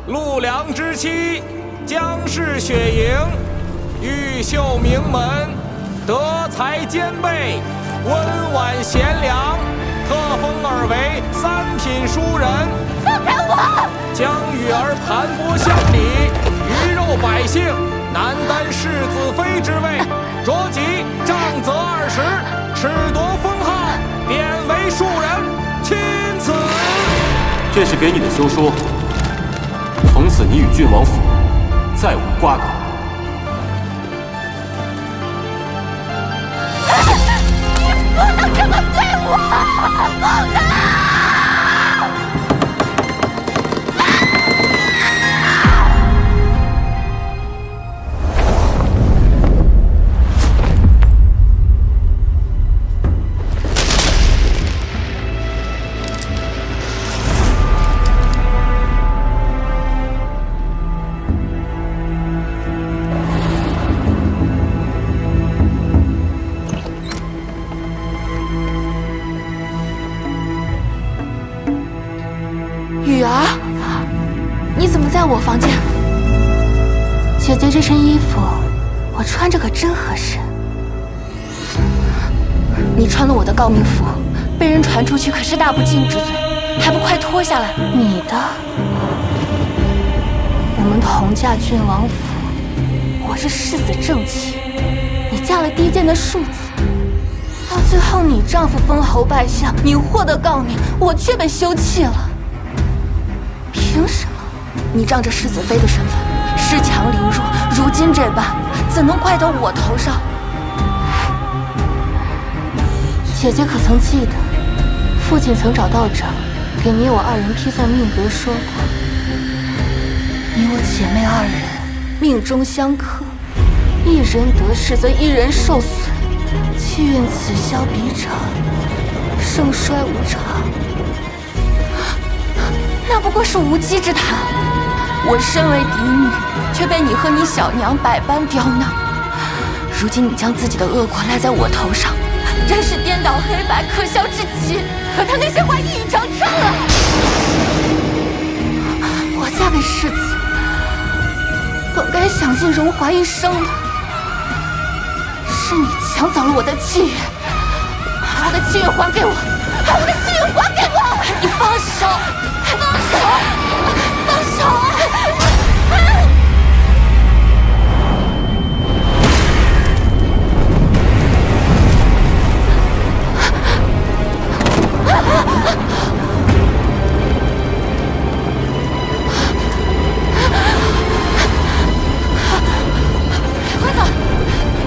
陆良之妻，姜氏雪莹，玉秀名门，德才兼备，温婉贤良，特封尔为三品书人。放开我！将与儿盘剥乡里，鱼肉百姓，难担世子妃之位。着即杖责20，褫夺封号，贬为庶人，钦此。这是给你的休书，从此你与郡王府再无瓜葛。你不能这么对我，不能！雨儿，你怎么在我房间？姐姐这身衣服，我穿着可真合适。你穿了我的诰命服，被人传出去可是大不敬之罪，还不快脱下来？你的，我们同嫁郡王府，我是世子正妻，你嫁了低贱的庶子，到最后你丈夫封侯拜相，你获得诰命，我却被休弃了。凭什么？你仗着世子妃的身份，恃强凌弱，如今这般，怎能怪到我头上？姐姐可曾记得，父亲曾找道长给你我2人批算命格，说过，你我姐妹2人命中相克，一人得势则一人受损，气运此消彼长，盛衰无常。那不过是无稽之谈。我身为嫡女，却被你和你小娘百般刁难。如今你将自己的恶果赖在我头上，真是颠倒黑白，可笑至极。可他那些话一语成谶了。我嫁给世子，本该享尽荣华一生的，是你抢走了我的气运。把我的气运还给我！把我的气运还给我！你放手！放手！放手啊！快走！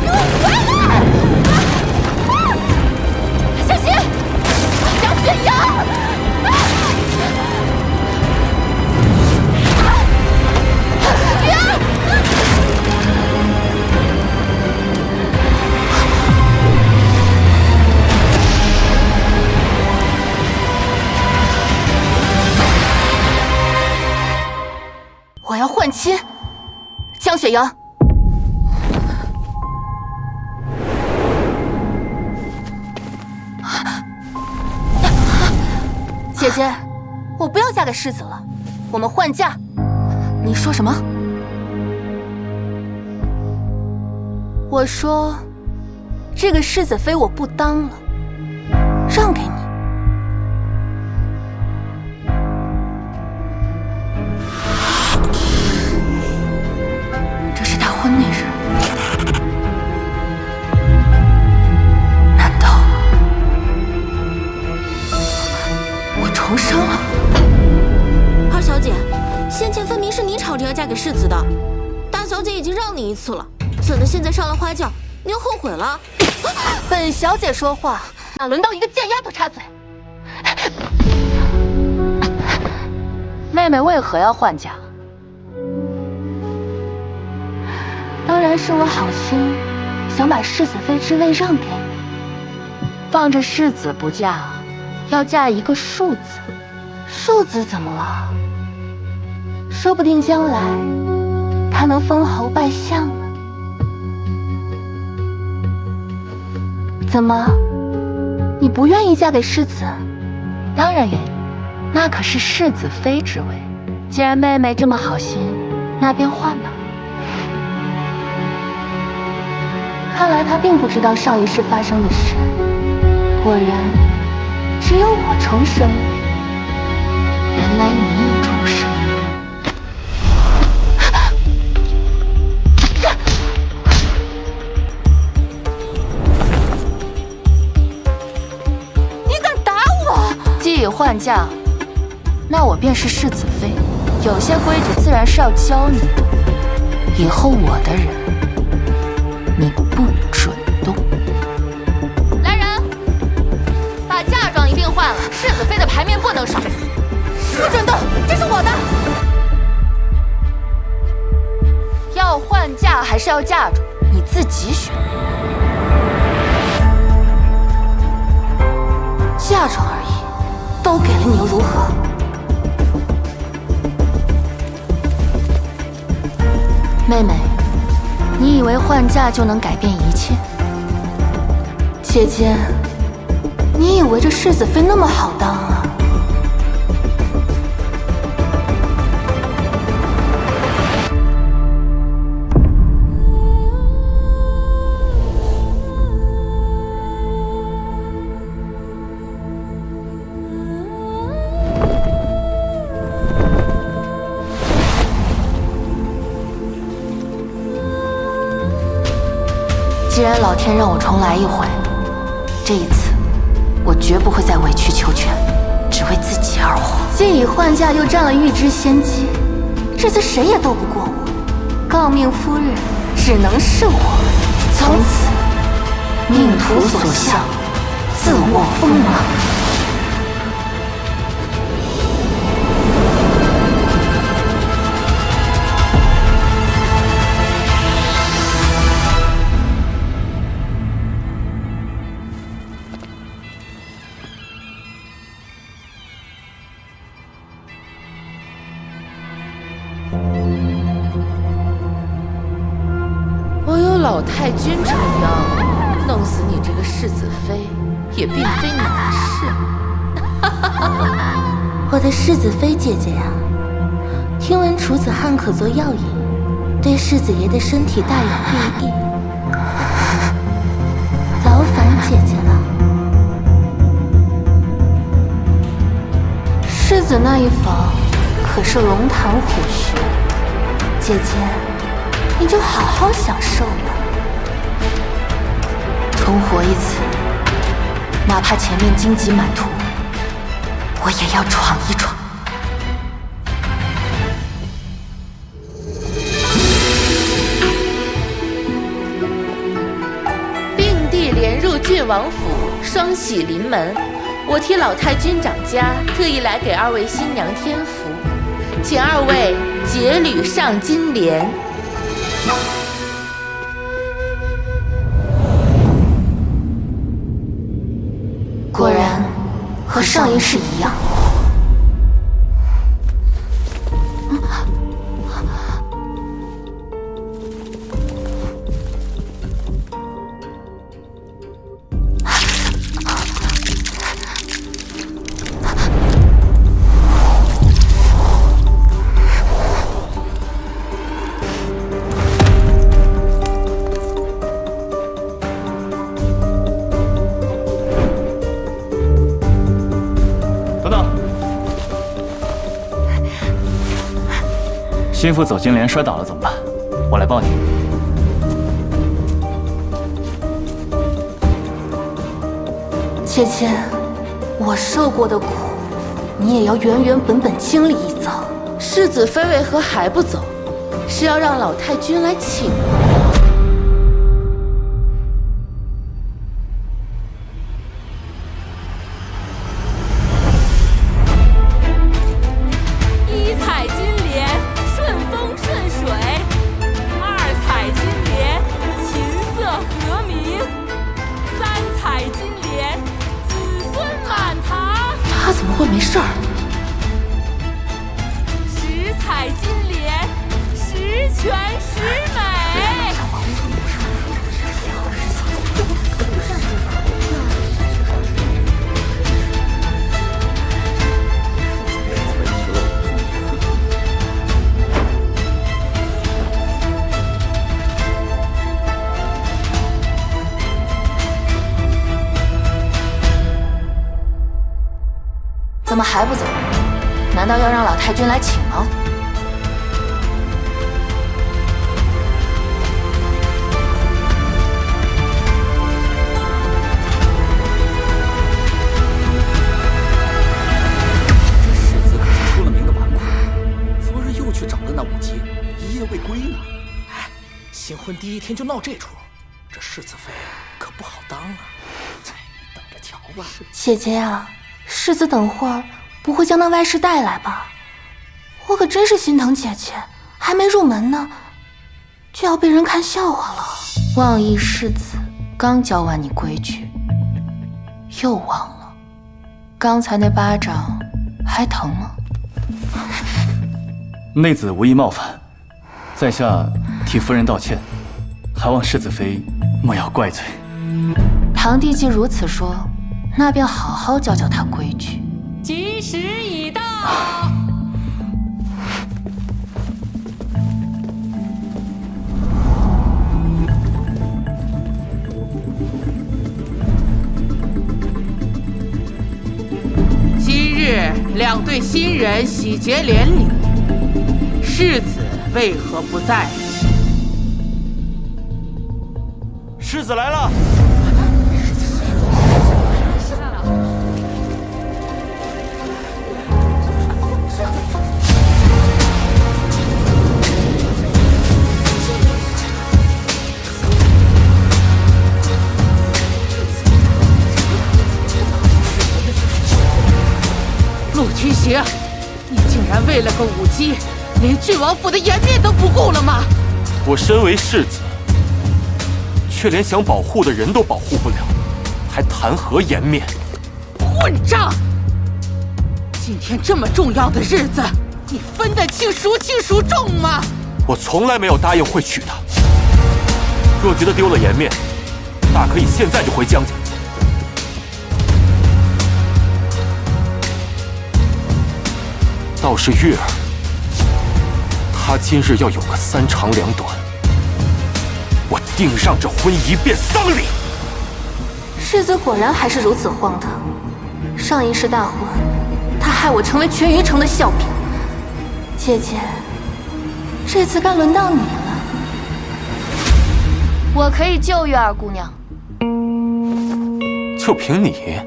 给我回来！小心！杨雪阳！我要换妻，江雪阳。姐姐，我不要嫁给世子了，我们换嫁。你说什么？我说，这个世子妃我不当了，让给你。这是他婚那日，难道我重生了？二小姐，先前分明是你吵着要嫁给世子的，大小姐已经让你一次了，怎的现在上了花轿，你又后悔了？本小姐说话，哪轮到一个贱丫头插嘴？妹妹为何要换嫁？当然是我好心想把世子妃之位让给你，放着世子不嫁，要嫁一个庶子。庶子怎么了？说不定将来他能封侯拜相呢。怎么，你不愿意嫁给世子？当然愿意，那可是世子妃之位，既然妹妹这么好心，那便换吧。看来她并不知道上一世发生的事。果然，只有我重生，原来你也重生。你敢打我？既已换嫁，那我便是世子妃，有些规矩自然是要教你的。以后我的人，你不准动。来人，把嫁妆一并换了，世子妃的牌面不能少。不准动，这是我的。要换嫁还是要嫁妆，你自己选。嫁妆而已，都给了你又如何？妹妹，你以为换嫁就能改变一切？姐姐，你以为这世子妃那么好当啊？既然老天让我重来一回，这一次我绝不会再委曲求全，只为自己而活。既已换嫁，又占了预知先机，这次谁也斗不过我。诰命夫人只能是我，从此命途所向，自我锋芒。老太君撑腰，弄死你这个世子妃也并非难事。我的世子妃姐姐呀，听闻处子汉可做药引，对世子爷的身体大有裨益，劳烦姐姐了。世子那一房可是龙潭虎穴，姐姐你就好好享受吧。重活一次，哪怕前面荆棘满途，我也要闯一闯。并蒂连入郡王府，双喜临门。我替老太君长家，特意来给二位新娘添福，请二位结履上金莲。果然和上一世一样。心腹走金莲摔倒了怎么办？我来抱你。芊芊，我受过的苦，你也要原原本本经历一遭。世子妃为何还不走？是要让老太君来请我？他怎么会没事儿？十彩金莲，十全十美。么还不走？难道要让老太君来请吗？这世子可是出了名的纨绔，昨日又去找了那武姬，一夜未归呢。哎，新婚第一天就闹这出，这世子妃可不好当啊！等着瞧吧。姐姐呀，世子等会儿不会将那外室带来吧？我可真是心疼姐姐，还没入门呢，就要被人看笑话了。望义世子刚教完你规矩，又忘了，刚才那巴掌还疼吗？内子无意冒犯，在下替夫人道歉，还望世子妃莫要怪罪。堂弟既如此说，那便好好教教他规矩。吉时已到。今日两对新人喜结连理，世子为何不在？世子来了。陆君行，你竟然为了个武姬，连郡王府的颜面都不顾了吗？我身为世子，却连想保护的人都保护不了，还谈何颜面？混账！今天这么重要的日子，你分得清孰轻孰重吗？我从来没有答应会娶她。若觉得丢了颜面，大可以现在就回江家。倒是月儿，她今日要有个三长两短，我定让这婚仪变丧礼。世子果然还是如此荒唐。上一世大婚，他害我成为全余城的笑柄。姐姐，这次该轮到你了。我可以救月儿姑娘。就凭你？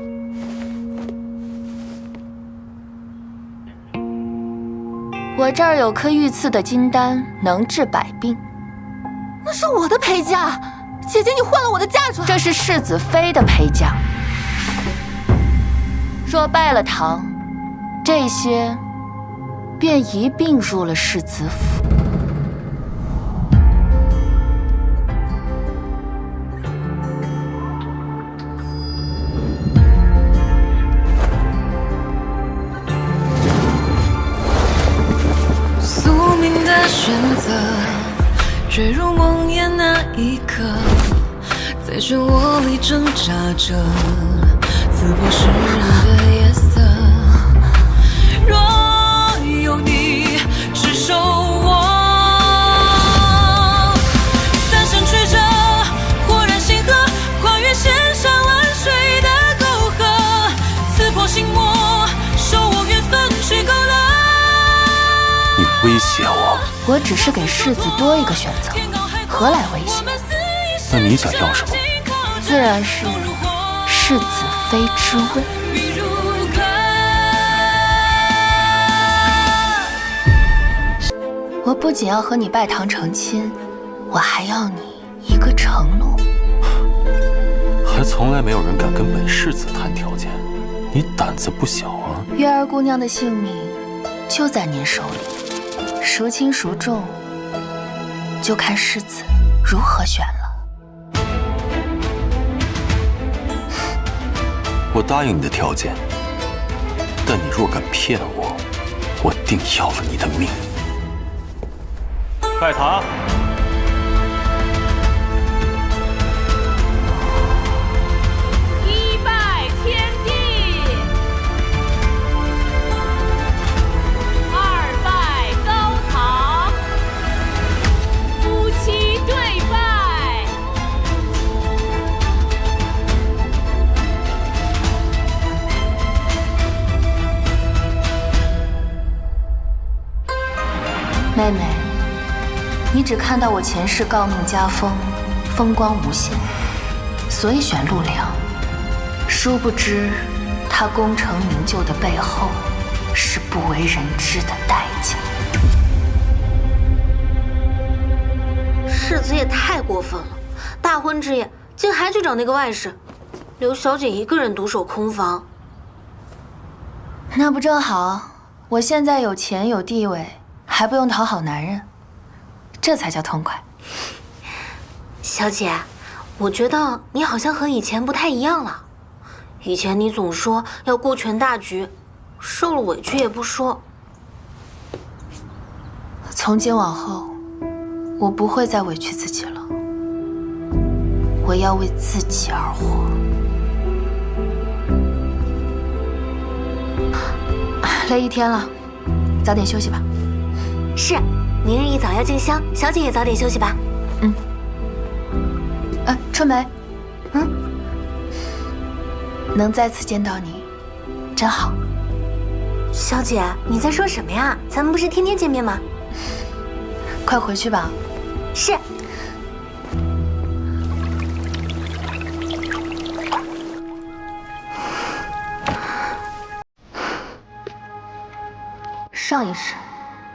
我这儿有颗御赐的金丹，能治百病。那是我的陪嫁，姐姐你换了我的嫁妆。这是世子妃的陪嫁。若拜了堂，这些便一并入了世子府。宿命的选择，坠入梦魇那一刻，在漩涡里挣扎着，刺破世人的夜色。若有你执手我，三声吹着，豁然星河，跨越千山万水的沟壑，刺破心魔，手握缘分去勾勒。你威胁我？我只是给世子多一个选择，何来威胁？那你想要什么？自然是世子妃之位。我不仅要和你拜堂成亲，我还要你一个承诺。还从来没有人敢跟本世子谈条件，你胆子不小啊！月儿姑娘的性命就在您手里，孰轻孰重，就看世子如何选了。我答应你的条件，但你若敢骗我，我定要了你的命。拜堂。一拜天地，二拜高堂，夫妻对拜。妹妹，你只看到我前世诰命家风，风光无限，所以选陆良。殊不知，他功成名就的背后，是不为人知的代价。世子也太过分了，大婚之夜竟还去找那个外室，留小姐一个人独守空房。那不正好？我现在有钱有地位，还不用讨好男人，这才叫痛快。小姐，我觉得你好像和以前不太一样了。以前你总说要顾全大局，受了委屈也不说。从今往后，我不会再委屈自己了。我要为自己而活。累一天了，早点休息吧。是，明日一早要进香，小姐也早点休息吧。春梅，能再次见到你，真好。小姐，你在说什么呀？咱们不是天天见面吗？快回去吧。是。上一世，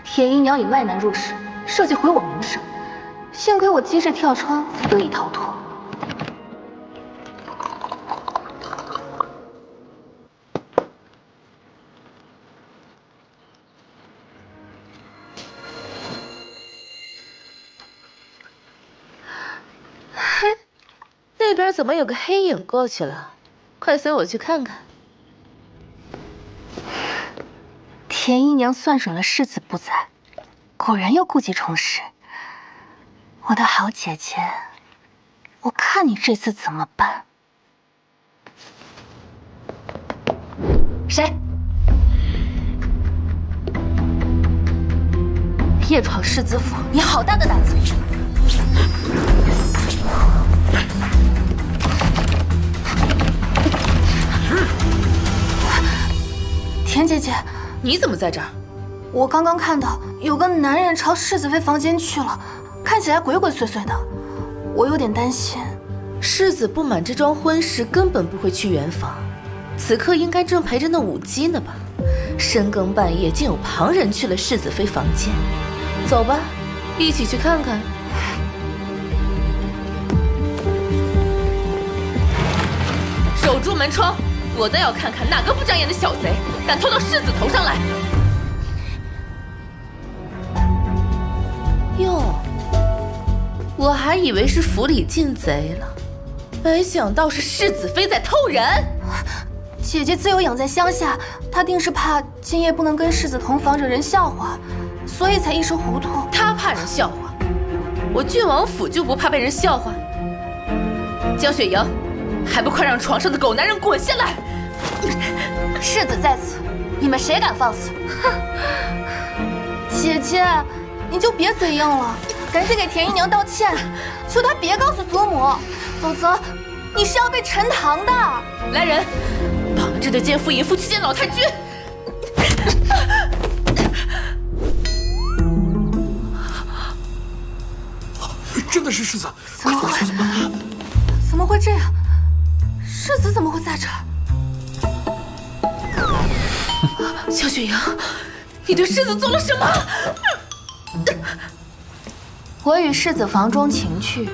铁姨娘以外男入室，设计毁我名声，幸亏我及时跳窗，才得以逃脱。那边怎么有个黑影过去了？快随我去看看。田姨娘算准了世子不在，果然要故技重施。我的好姐姐，我看你这次怎么办？谁？夜闯世子府，你好大的胆子！田姐姐，你怎么在这儿？我刚刚看到有个男人朝世子妃房间去了，看起来鬼鬼祟祟的，我有点担心。世子不满这桩婚事，根本不会去圆房，此刻应该正陪着那舞姬呢吧？深更半夜竟有旁人去了世子妃房间，走吧，一起去看看。守住门窗，我倒要看看哪个不长眼的小贼敢偷到世子头上来。哟，我还以为是府里进贼了，没想到是世子妃在偷人。姐姐自幼养在乡下，她定是怕今夜不能跟世子同房惹人笑话，所以才一时糊涂。她怕人笑话，我郡王府就不怕被人笑话？江雪莹，还不快让床上的狗男人滚下来！世子在此，你们谁敢放肆？哼！姐姐，你就别嘴硬了，赶紧给田姨娘道歉，求她别告诉祖母，否则你是要被沉塘的。来人，绑了这对奸夫淫妇去见老太君。真的是世子！怎么会？怎么会这样？世子怎么会在这儿？萧雪莹，你对世子做了什么？我与世子房中情趣，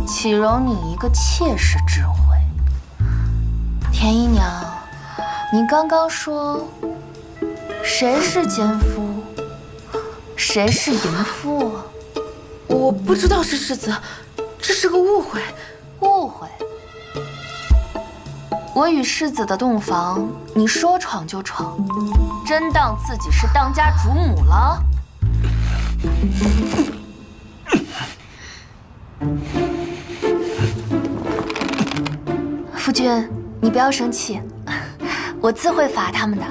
岂容你一个妾室智慧？田姨娘，你刚刚说谁是奸夫，谁是淫妇啊？我不知道是世子，这是个误会。误会？我与世子的洞房，你说闯就闯，真当自己是当家主母了？夫君，你不要生气，我自会罚他们的。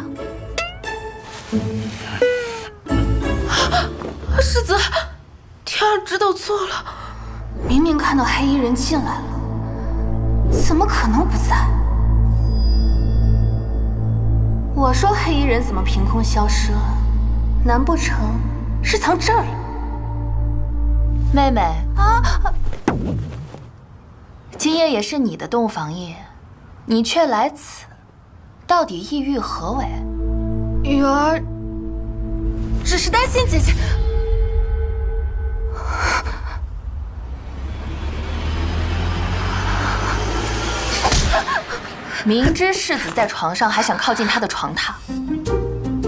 世子，天儿知道错了。明明看到黑衣人进来了，怎么可能不在？我说黑衣人怎么凭空消失了？难不成是藏这儿了？妹妹啊，今夜也是你的洞房夜，你却来此，到底意欲何为？雨儿只是担心姐姐。明知世子在床上，还想靠近他的床榻，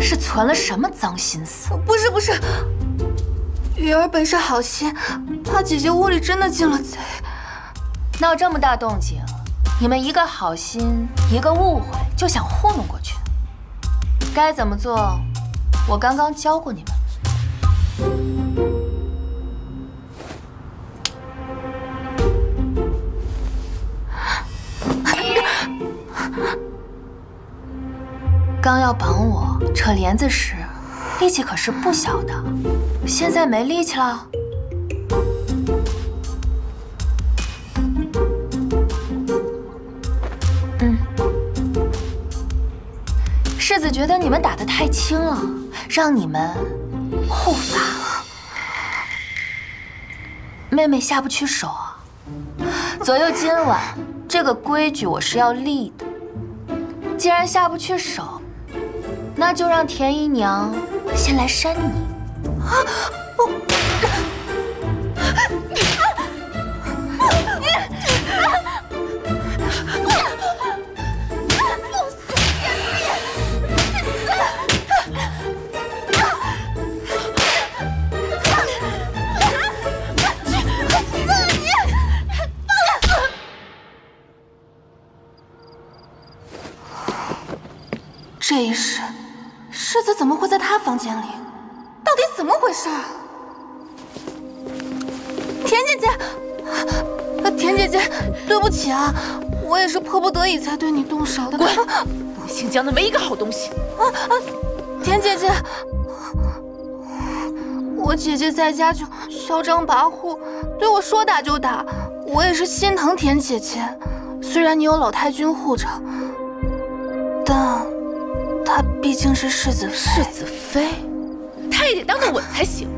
是存了什么脏心思？不是，雨儿本是好心，怕姐姐屋里真的进了贼。闹这么大动静，你们一个好心，一个误会，就想糊弄过去？该怎么做，我刚刚教过你们。刚要绑我扯帘子时，力气可是不小的，现在没力气了。世子觉得你们打得太轻了，让你们护法。妹妹下不去手啊。左右今晚这个规矩我是要立的。既然下不去手，那就让田姨娘先来扇你。这一世，世子怎么会在他房间里？到底怎么回事？田姐姐，田姐姐，对不起啊，我也是迫不得已才对你动手的。滚！姓姜的没一个好东西。田姐姐，我姐姐在家就嚣张跋扈，对我说打就打，我也是心疼田姐姐。虽然你有老太君护着，但她毕竟是世子妃。世子妃，她也得当个稳才行。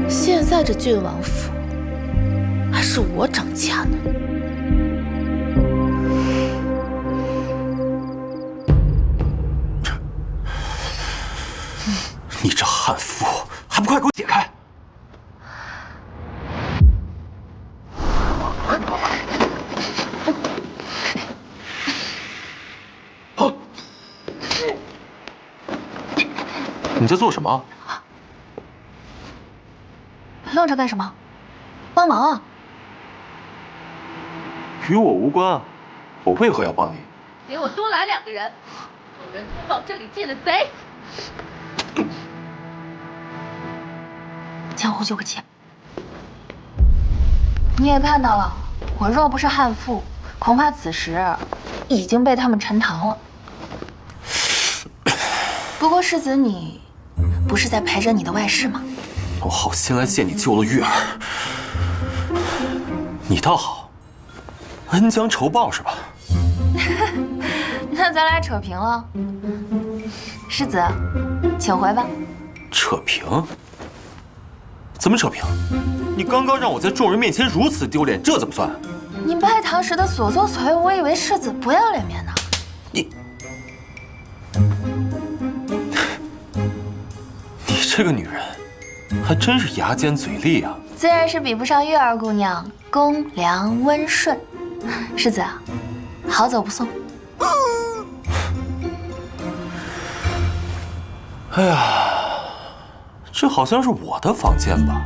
现在这郡王府还是我掌家呢。你这悍妇，还不快给我解开！你在做什么？愣着干什么？帮忙啊！与我无关啊，我为何要帮你？给我多来2个人，有人通报这里进了贼。江湖救个急。你也看到了，我若不是悍妇，恐怕此时已经被他们沉塘了。不过世子你不是在陪着你的外室吗？我好心来见你救了玉儿，你倒好，恩将仇报是吧？那咱俩扯平了。世子，请回吧。扯平？怎么扯平？你刚刚让我在众人面前如此丢脸，这怎么算？你拜堂时的所作所为，我以为世子不要脸面呢。你这个女人，还真是牙尖嘴利啊！自然是比不上月儿姑娘公良温顺。世子，好走不送。哎呀，这好像是我的房间吧？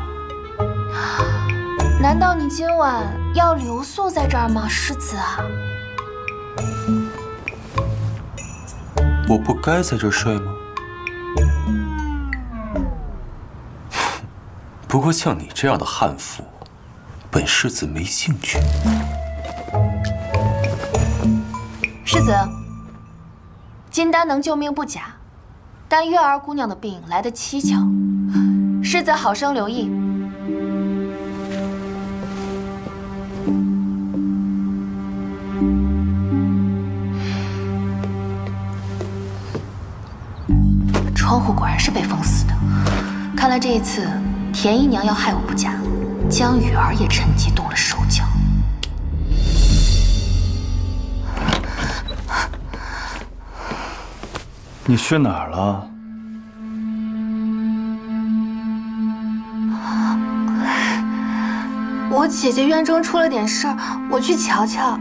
难道你今晚要留宿在这儿吗，世子啊？我不该在这儿睡吗？不过像你这样的悍妇，本世子没兴趣。世子，金丹能救命不假，但月儿姑娘的病来得蹊跷，世子好生留意。窗户果然是被封死的。看来这一次田姨娘要害我不假，江雨儿也趁机动了手脚。你去哪儿了？我姐姐院中出了点事儿，我去瞧瞧。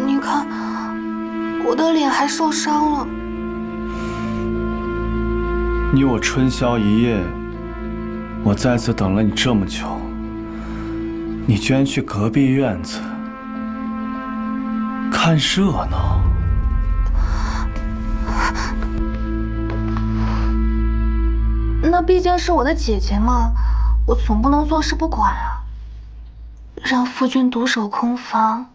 你看，我的脸还受伤了。你我春宵一夜，我在此等了你这么久，你居然去隔壁院子看热闹。那毕竟是我的姐姐嘛，我总不能坐视不管啊。让夫君独守空房，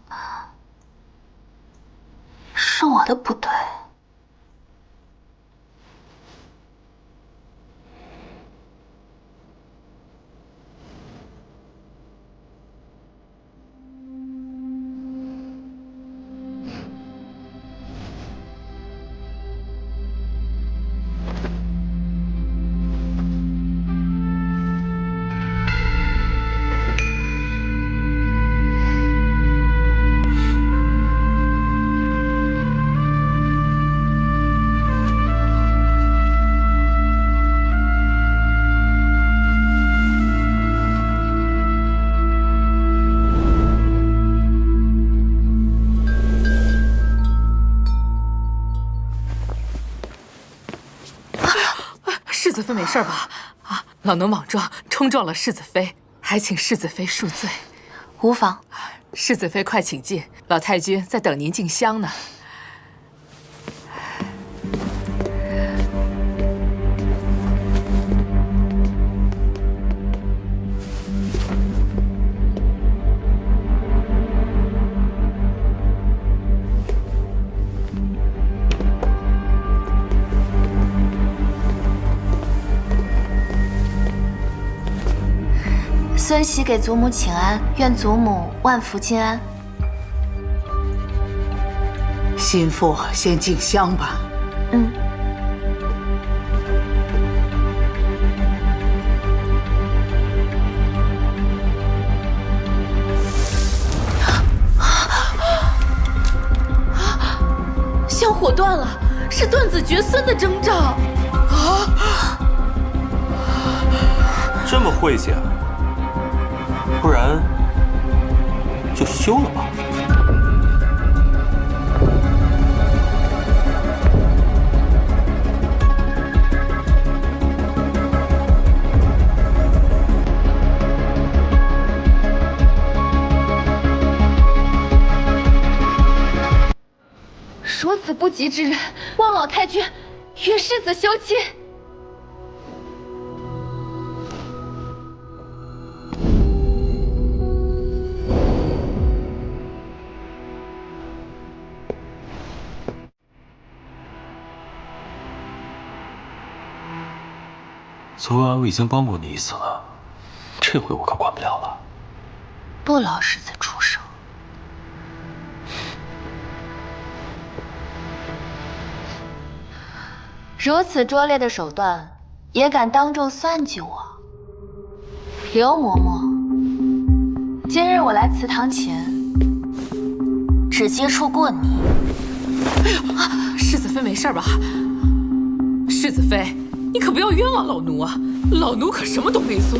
是我的不对。世子妃没事吧？啊，老奴莽撞冲撞了世子妃，还请世子妃恕罪。无妨。世子妃快请进，老太君在等您进香呢。孙喜给祖母请安，愿祖母万福金安。心腹先进香吧。嗯。香火断了，是断子绝孙的征兆。啊！这么晦气啊！不然就休了吧。如此不吉之日，望老太君与世子休亲。昨晚我已经帮过你一次了，这回我可管不了了。不劳世子出手。如此拙劣的手段，也敢当众算计我？刘嬷嬷，今日我来祠堂前，只接触过你。哎呀，世子妃没事吧？世子妃，你可不要冤枉老奴啊！老奴可什么都没做。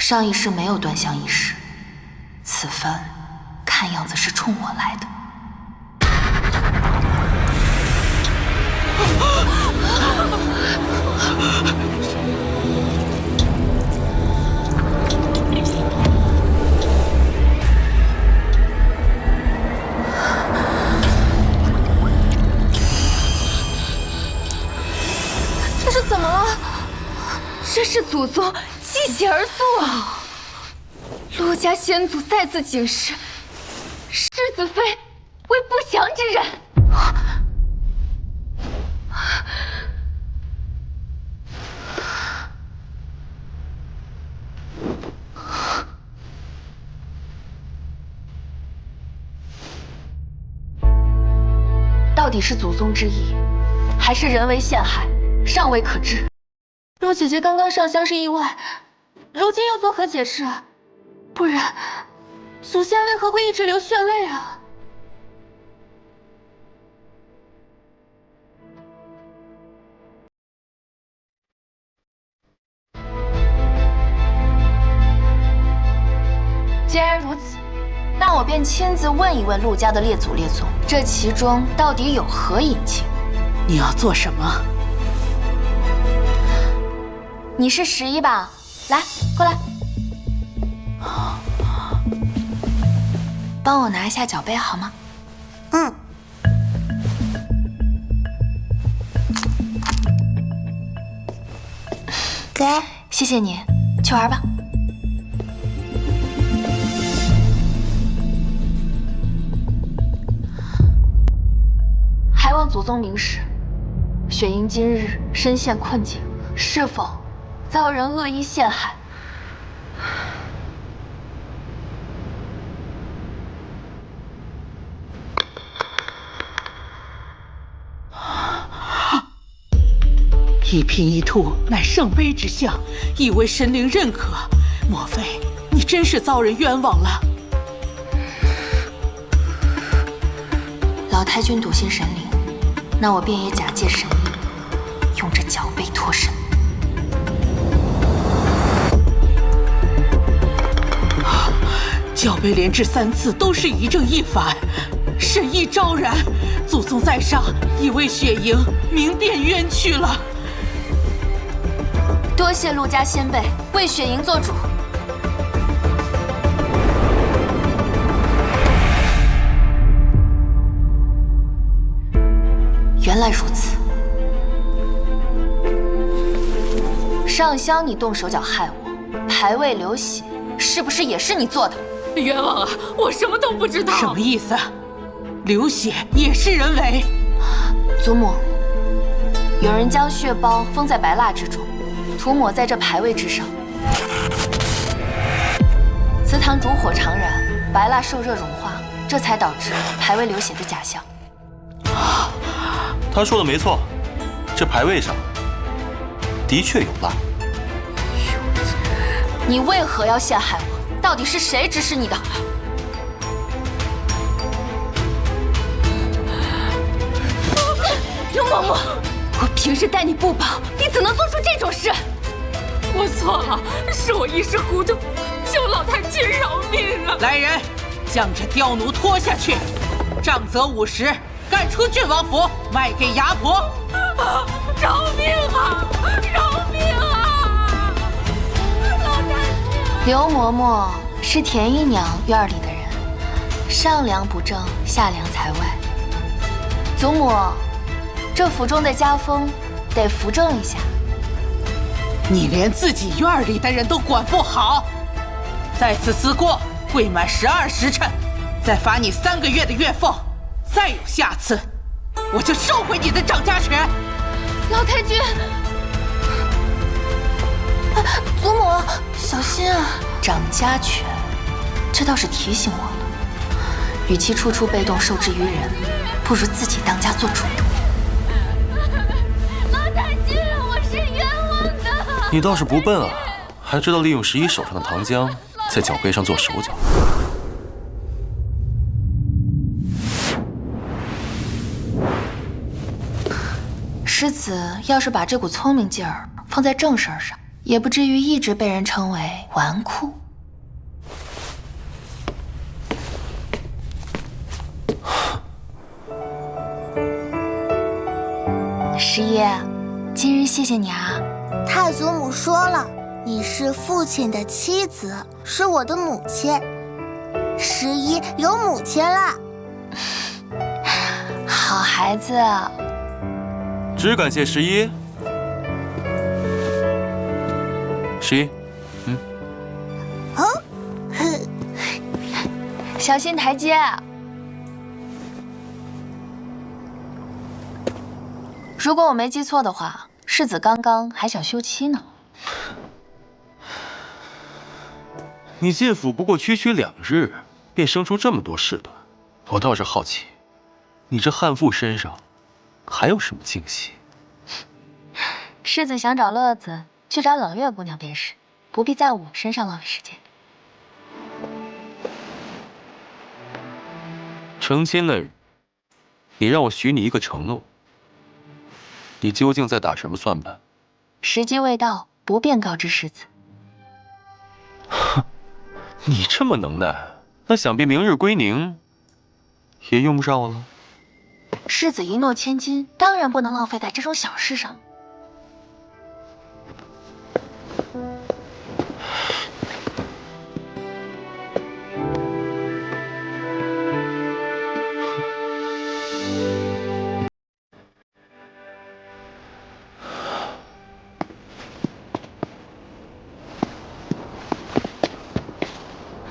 上一世没有端详一世，此番看样子是冲我来的。这是怎么了？这是祖宗弃血而诉啊！陆家先祖再次警示：世子妃为不祥之人。到底是祖宗之意，还是人为陷害，尚未可知。若姐姐刚刚上香是意外，如今又作何解释？不然，祖先为何会一直流血泪啊？既然如此，那我便亲自问一问陆家的列祖列宗，这其中到底有何隐情？你要做什么？你是11吧？来，过来，帮我拿一下脚杯好吗？嗯。给，谢谢你，去玩吧。还望祖宗明示，雪莹今日身陷困境，是否遭人恶意陷害？一拼一突乃圣杯之相，已为神灵认可。莫非你真是遭人冤枉了？老太君笃信神灵，那我便也假借神意，用这脚杯脱身。脚杯连掷3次都是一正一反，神意昭然。祖宗在上，已为雪莹明辨冤屈了。多谢陆家先辈为雪莹做主。原来如此，上香你动手脚害我，牌位流血，是不是也是你做的？冤枉啊！我什么都不知道。什么意思？流血也是人为？祖母，有人将血包封在白蜡之中，涂抹在这牌位之上。祠堂烛火常燃，白蜡受热融化，这才导致牌位流血的假象。他说的没错，这牌位上的确有蜡。你为何要陷害我？到底是谁指使你的？刘嬷嬷，我平时待你不薄，你怎能做出这种事？我错了，是我一时糊涂，求老太君饶命啊！来人，将这刁奴拖下去，杖责50，赶出郡王府，卖给牙婆。饶命啊！饶命啊！老太君，刘嬷嬷是田姨娘院里的人，上梁不正下梁才歪。祖母，这府中的家风得扶正一下。你连自己院里的人都管不好，再次思过，未满12时辰，再罚你3个月的月俸。再有下次，我就收回你的掌家权。老太君，祖母小心啊！掌家权，这倒是提醒我了。与其处处被动受制于人，不如自己当家做主。老太君，我是冤枉的。你倒是不笨啊，还知道利用11手上的糖浆在脚背上做手脚。师子要是把这股聪明劲儿放在正事儿上，也不至于一直被人称为纨绔。十一，今日谢谢你啊。太祖母说了，你是父亲的妻子，是我的母亲。十一有母亲了。好孩子。只感谢十一。十一，小心台阶。如果我没记错的话，世子刚刚还想休妻呢。你进府不过区2日，便生出这么多事端，我倒是好奇，你这悍妇身上还有什么惊喜？世子想找乐子，去找冷月姑娘便是，不必在我身上浪费时间。成亲那日，你让我许你一个承诺，你究竟在打什么算盘？时机未到，不便告知世子。哼，你这么能耐，那想必明日归宁也用不上我了。世子一诺千金，当然不能浪费在这种小事上。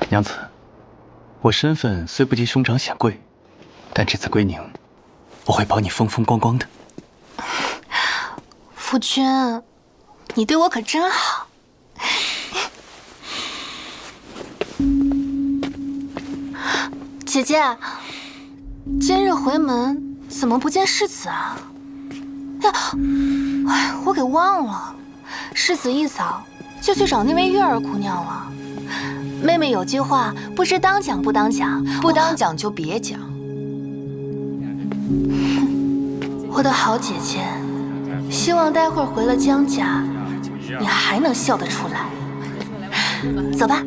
娘子，我身份虽不及兄长显贵，但这次归宁，我会保你风风光光的。夫君，你对我可真好。姐姐，今日回门怎么不见世子啊？呀，哎，我给忘了，世子一早就去找那位月儿姑娘了。妹妹有句话，不知当讲不当讲，不当讲就别讲。我的好姐姐，希望待会儿回了江家，你还能笑得出来。走吧。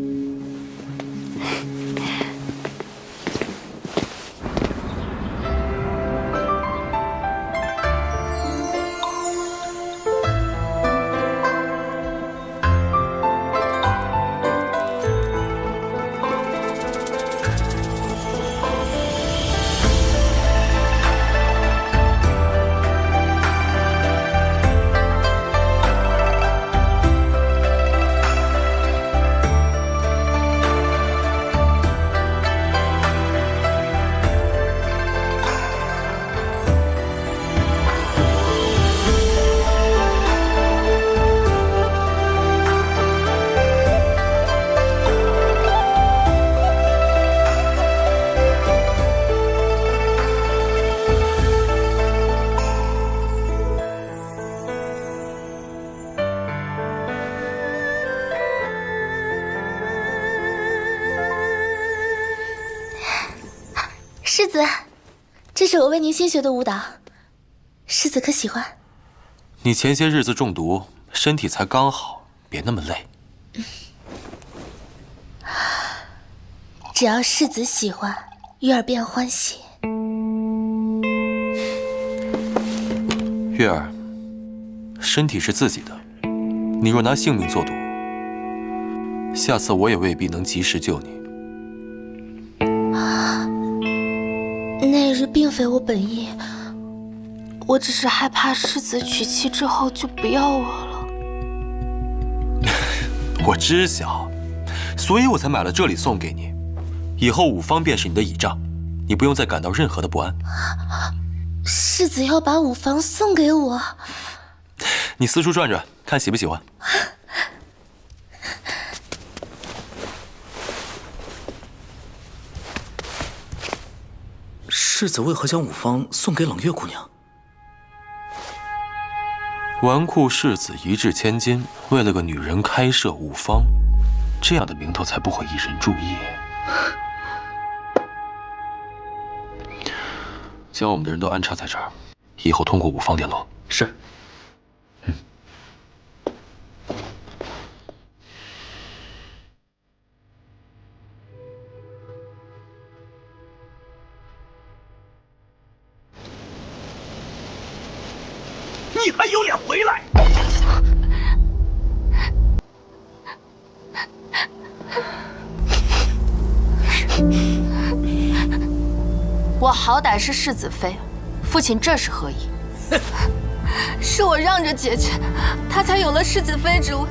世子，这是我为您新学的舞蹈，世子可喜欢？你前些日子中毒，身体才刚好，别那么累。只要世子喜欢，月儿便欢喜。月儿，身体是自己的，你若拿性命作赌，下次我也未必能及时救你。那日并非我本意，我只是害怕世子娶妻之后就不要我了。我知晓，所以我才买了这里送给你。以后五方便是你的倚仗，你不用再感到任何的不安。世子要把五房送给我？你四处转转，看喜不喜欢。世子为何将五方送给冷月姑娘？纨绔世子一掷千金，为了个女人开设五方，这样的名头才不会引人注意。将我们的人都安插在这儿，以后通过五方联络。是。你还有脸回来？我好歹是世子妃，父亲这是何意？是我让着姐姐，她才有了世子妃之位。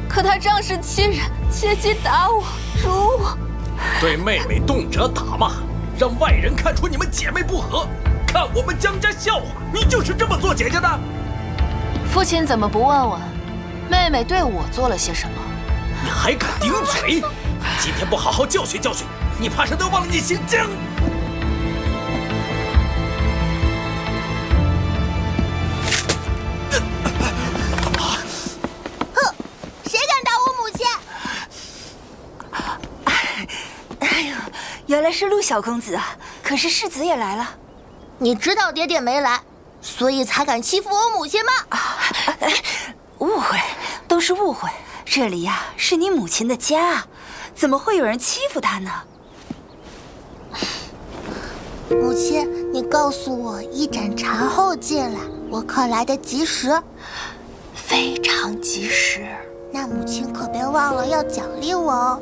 可她仗势欺人，借机打我、辱我，对妹妹动辄打骂，让外人看出你们姐妹不和，看我们江家笑话。你就是这么做姐姐的？父亲怎么不问问，妹妹对我做了些什么？你还敢顶嘴！今天不好好教训教训，你怕是都忘了你姓江。原来是陆小公子啊！可是世子也来了。你知道爹爹没来，所以才敢欺负我母亲吗？误会，都是误会。这里呀，是你母亲的家，怎么会有人欺负她呢？母亲，你告诉我一盏茶后进来，我可来得及时。非常及时。那母亲可别忘了要奖励我哦。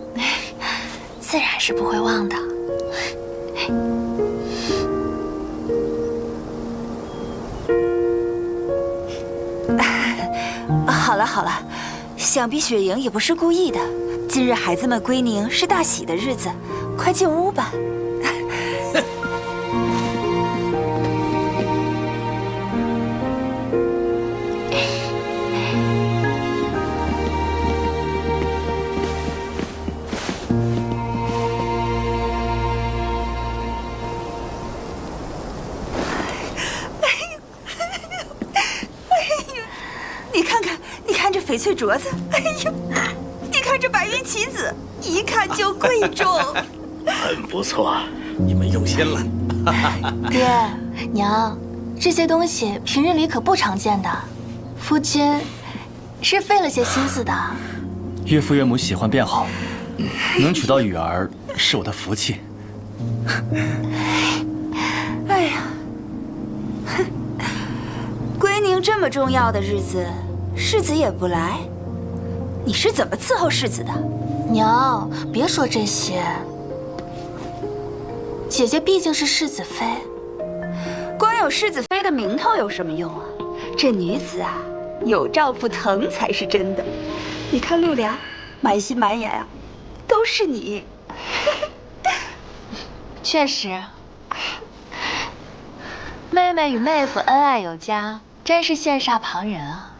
自然是不会忘的。好了好了，想必雪莹也不是故意的。今日孩子们归宁是大喜的日子，快进屋吧。翡翠镯子，哎呦，你看这白玉棋子，一看就贵重。很不错，你们用心了。爹娘，这些东西平日里可不常见的，夫君是费了些心思的。岳父岳母喜欢便好，能娶到雨儿是我的福气。哎呀，哼，归宁这么重要的日子。世子也不来，你是怎么伺候世子的？娘，别说这些。姐姐毕竟是世子妃，光有世子妃的名头有什么用啊？这女子啊，有丈夫疼才是真的。你看陆良，满心满眼啊，都是你。确实，妹妹与妹夫恩爱有加，真是羡煞旁人啊。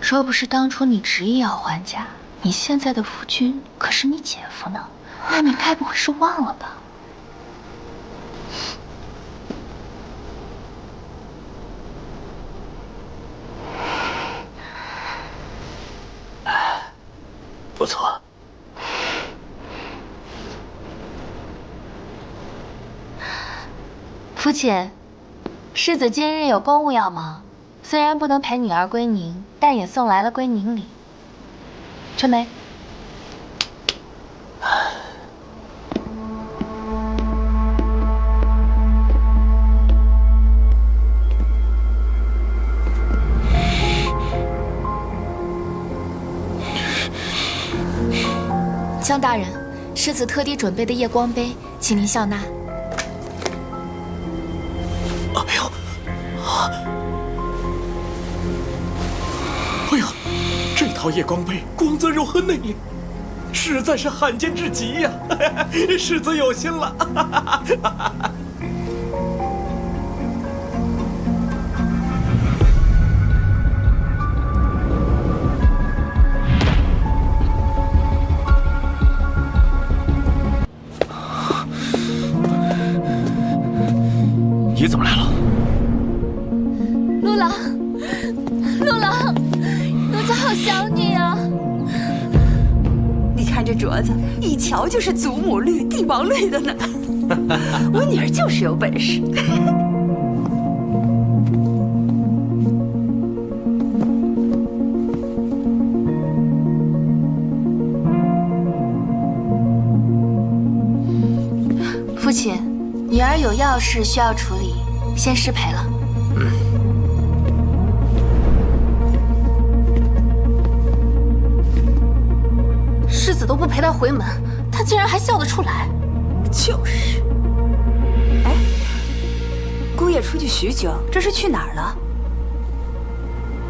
若不是当初你执意要还家，你现在的夫君可是你姐夫呢。妹妹该不会是忘了吧？不错。父亲，世子今日有公务要忙。虽然不能陪女儿归宁，但也送来了归宁礼。春梅，江大人，世子特地准备的夜光杯，请您笑纳。哎呦，哎呦，这套夜光杯光泽柔和内敛，实在是罕见至极呀！世子有心了。你怎么来了？陆郎，陆郎，奴家好想你啊！你看这镯子，一瞧就是祖母绿、帝王绿的呢。我女儿就是有本事。父亲，女儿有要事需要处理，先失陪了。死都不陪他回门，他竟然还笑得出来。就是。哎，姑爷出去许久，这是去哪儿了？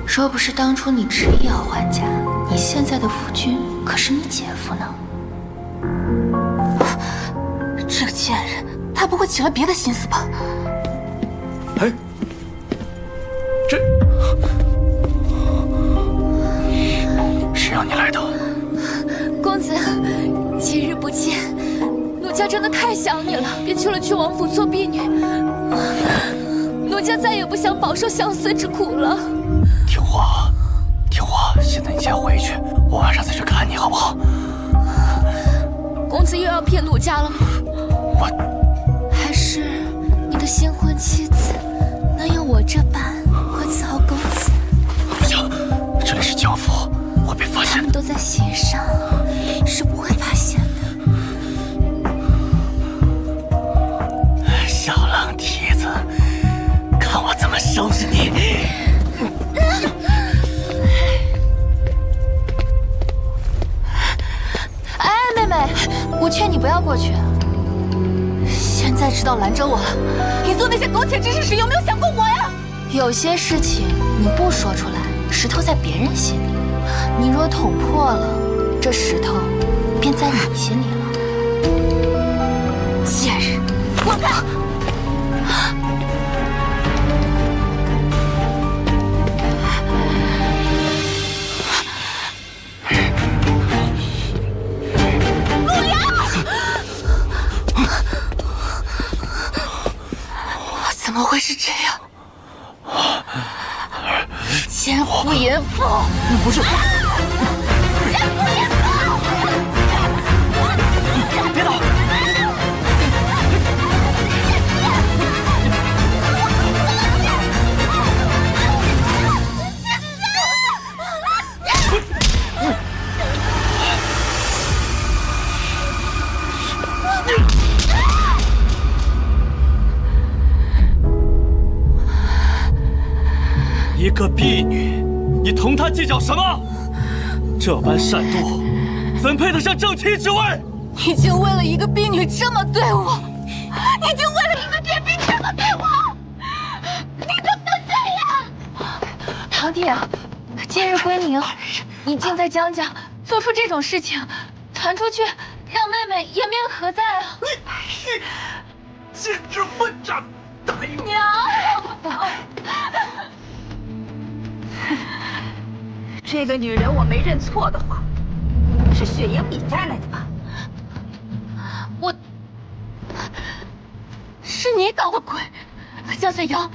若不是当初你执意要还家，你现在的夫君可是你姐夫呢。这个贱人，他不会起了别的心思吧？哎，这谁让你来的？公子，几日不见，奴家真的太想你了，便去了郡王府做婢女。奴家再也不想饱受相思之苦了。听话，听话，现在你先回去，我晚上再去看你，好不好？公子又要骗奴家了吗？还是你的新婚妻子能有我这般会伺候公子？不行，这里是江府，会被发现。他们都在席上，是不会发现的。小狼蹄子，看我怎么收拾你！哎，妹妹，我劝你不要过去。现在知道拦着我了，你做那些苟且之事时有没有想过我呀？有些事情你不说出来，石头在别人心里；你若捅破了，这石头便在你心里了。贱人，滚开！怎么会是这样？奸夫淫妇！你不是奸夫淫妇！别打！一个婢女，你同她计较什么？这般善妒，怎配得上正妻之位？你竟为了一个婢女这么对我，你竟为了一个贱婢这么对我，你怎么能这样？堂弟，今日归宁，你竟在江家做出这种事情，传出去，让妹妹颜面何在啊？你禁止混战，歹娘！这个女人我没认错的话，是雪莹你带来的吧？是你搞的鬼！江雪瑶，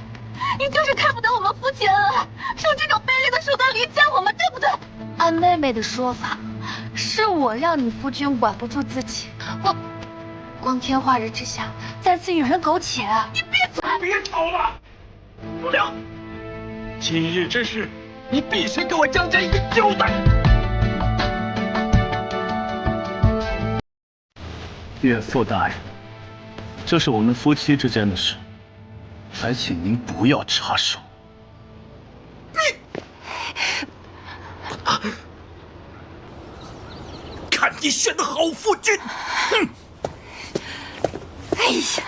你就是看不得我们夫妻恩爱，用这种卑劣的手段离间我们，对不对？按妹妹的说法，是我让你夫君管不住自己，我光天化日之下再次与人苟且啊！你别吵了，陆良，今日之事，你必须给我江家一个交代。岳父大人，这是我们夫妻之间的事，还请您不要插手。看你选的好夫君！哼！哎呀！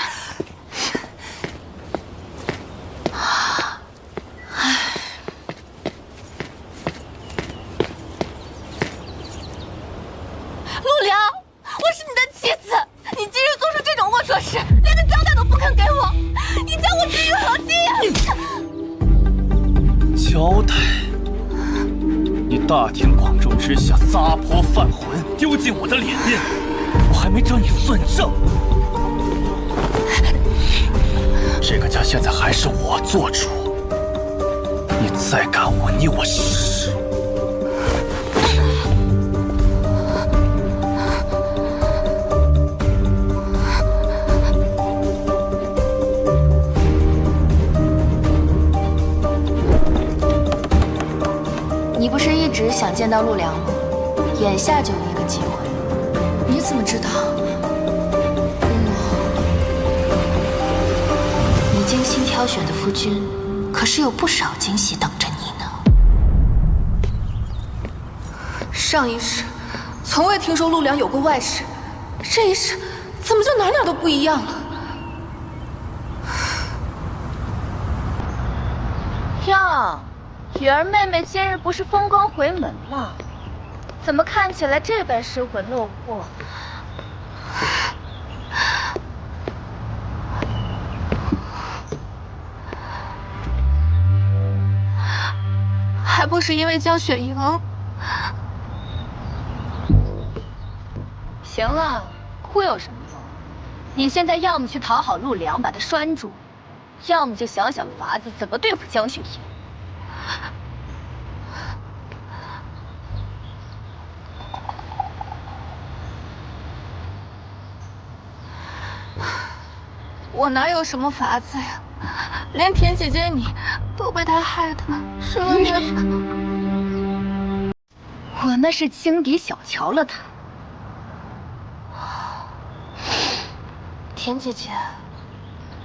陆良，我是你的妻子，你今日做出这种龌龊事，连个交代都不肯给我，你将我置于何地呀？交代？你大庭广众之下撒泼犯浑，丢尽我的脸面，我还没找你算账。这个家现在还是我做主，你再敢忤逆我试试。你不是一直想见到陆良吗？眼下就有一个机会。你怎么知道？你精心挑选的夫君，可是有不少惊喜等着你呢。上一世，从未听说陆良有过外室，这一世怎么就哪哪都不一样了？呀，雨儿妹妹今日不是风光回门了？怎么看起来这般失魂落魄？还不是因为江雪莹。行了，哭有什么用？你现在要么去讨好陆良，把他拴住，要么就想想法子怎么对付江雪莹。我哪有什么法子呀？连田姐姐你都被他害得失了念法。我那是轻敌小瞧了他。田姐姐，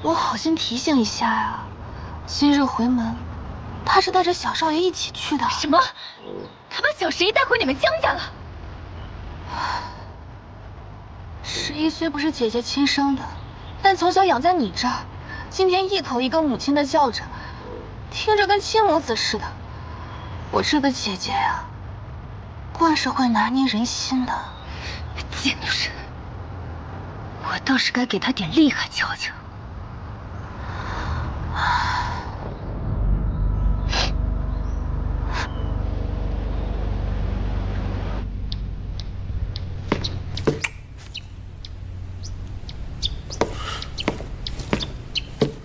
我好心提醒一下呀，今日回门，他是带着小少爷一起去的。什么？他把小11带回你们江家了？11虽不是姐姐亲生的，但从小养在你这儿，今天一口一个母亲的叫着，听着跟亲母子似的。我这个姐姐呀，惯是会拿捏人心的。贱女人，我倒是该给她点厉害瞧瞧。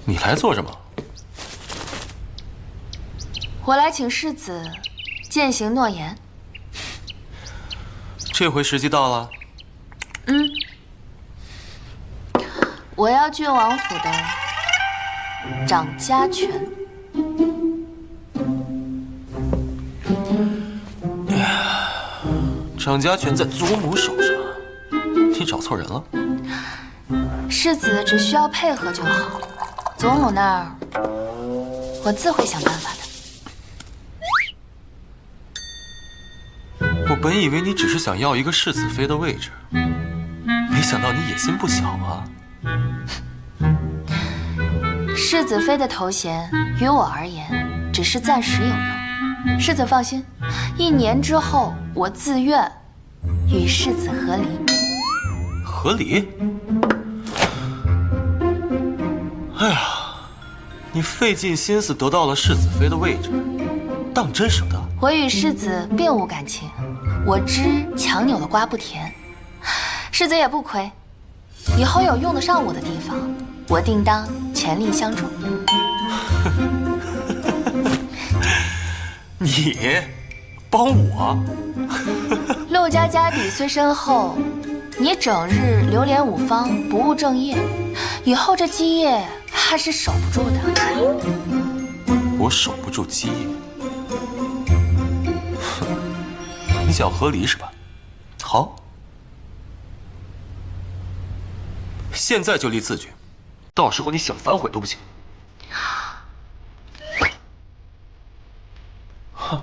你来做什么？我来请世子践行诺言。这回时机到了。我要郡王府的掌家权。掌家权在祖母手上，你找错人了。世子只需要配合就好，祖母那儿我自会想办法的。我本以为你只是想要一个世子妃的位置，没想到你野心不小啊。世子妃的头衔于我而言只是暂时有用，世子放心，1年之后我自愿与世子和离。和离？哎呀，你费尽心思得到了世子妃的位置，当真舍得？我与世子并无感情，我知强扭的瓜不甜，世子也不亏。以后有用得上我的地方，我定当全力相助。你帮我？陆家家底虽深厚，你整日流连五方，不务正业，以后这基业怕是守不住的。我守不住基业？你想和离是吧？好，现在就立字据，到时候你想反悔都不行。哼，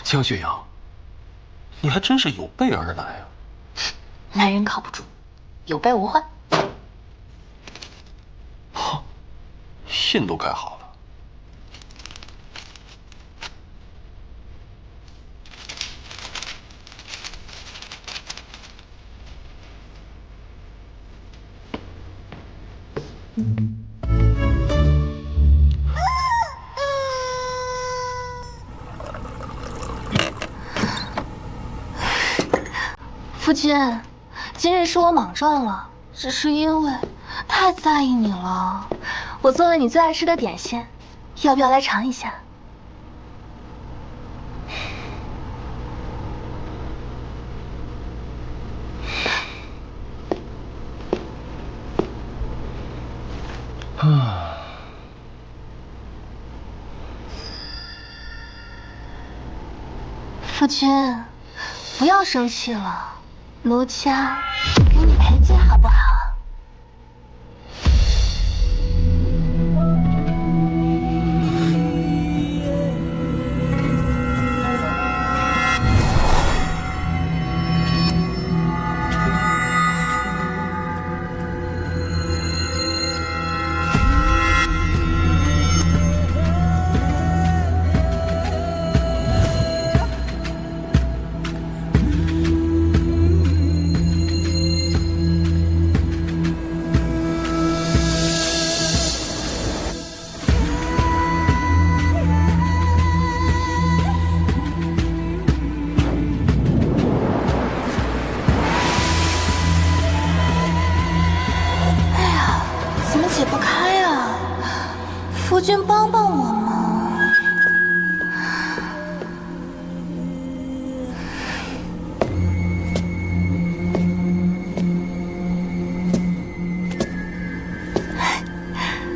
江雪阳，你还真是有备而来啊！男人靠不住，有备无患。哼，信都盖好了。夫君，今日是我莽撞了，只是因为太在意你了。我做了你最爱吃的点心，要不要来尝一下？夫君，不要生气了，奴家给你赔罪好不好？夫君帮帮我嘛！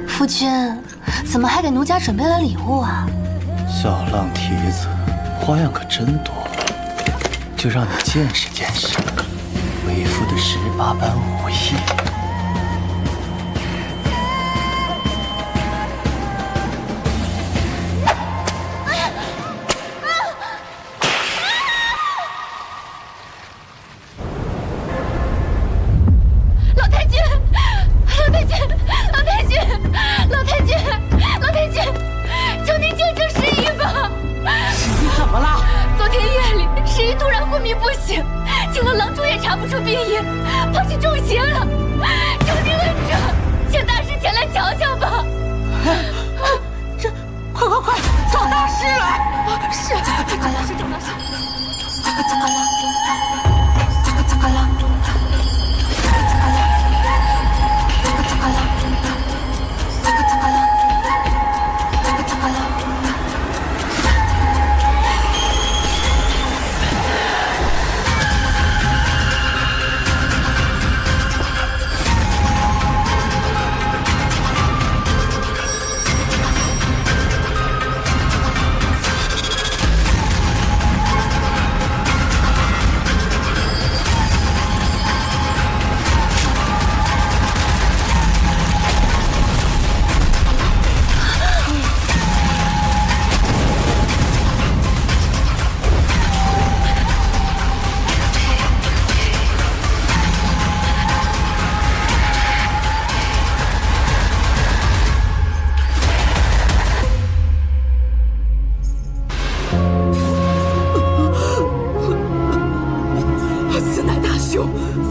夫君，怎么还给奴家准备了礼物啊？小浪蹄子，花样可真多，就让你见识见识为夫的18般武艺。请了郎中也查不出病因，怕是中邪了。求您恩者，请大师前来瞧瞧吧。这，快，找大师来！是，找大师，找大师。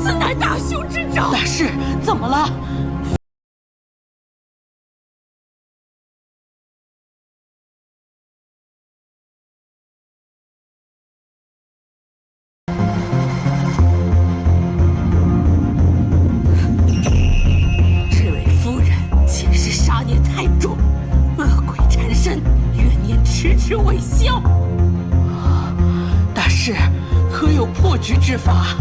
此乃大凶之兆！大师，怎么了？这位夫人前世杀孽太重，恶鬼缠身，怨念迟迟未消。大师，可有破局之法？